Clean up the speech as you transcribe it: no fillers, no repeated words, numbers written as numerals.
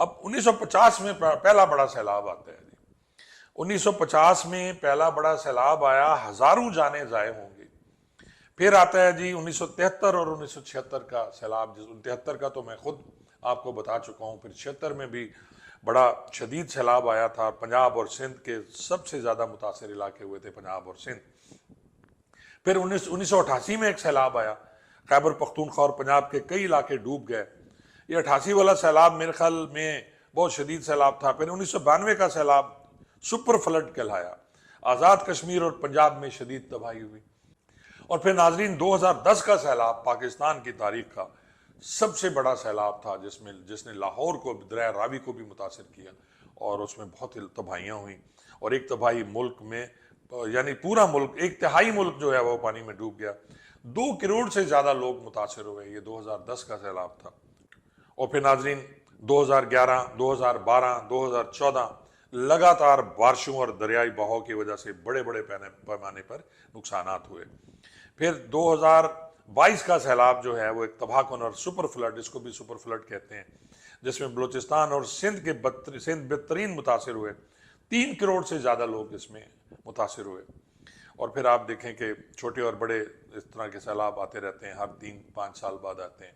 अब 1950 में पहला बड़ा सैलाब आता है जी। 1950 में पहला बड़ा सैलाब आया, हजारों जाने जाए होंगी। फिर आता है जी 1973 और 1976 का सैलाब। जिस 73 का तो मैं खुद आपको बता चुका हूं। फिर 76 में भी बड़ा शदीद सैलाब आया था। पंजाब और सिंध के सबसे ज्यादा मुतासर इलाके हुए थे, पंजाब और सिंध। फिर 1988 में एक सैलाब आया, खैबर पख्तूनख्वा और पंजाब के कई इलाके डूब गए। ये 88 वाला सैलाब मेरे ख्याल में बहुत शदीद सैलाब था। फिर 1992 का सैलाब सुपर फ्लड कहलाया। आज़ाद कश्मीर और पंजाब में शदीद तबाही हुई। और फिर नाजरीन 2010 का सैलाब पाकिस्तान की तारीख का सबसे बड़ा सैलाब था, जिसने लाहौर को, दरिया रावी को भी मुतासर किया और उसमें बहुत तबाहियाँ हुई। और एक तबाही मुल्क में, यानी पूरा मुल्क, एक तिहाई मुल्क जो है वो पानी में डूब गया। 2 करोड़ से ज्यादा लोग मुतासर हुए। ये 2010 का सैलाब था। और फिर नाजरीन 2011, 2012, 2014 लगातार बारिशों और दरियाई बहाव की वजह से बड़े बड़े पैमाने पर नुकसानात हुए। फिर 2022 का सैलाब जो है वो एक तबाहकुन और सुपर फ्लड, इसको भी सुपर फ्लड कहते हैं, जिसमें बलूचिस्तान और सिंध बेहतरीन मुतासर हुए। 3 करोड़ से ज़्यादा लोग इसमें मुतासर हुए। और फिर आप देखें कि छोटे और बड़े इस तरह के सैलाब आते रहते हैं, हर 3-5 साल बाद आते हैं।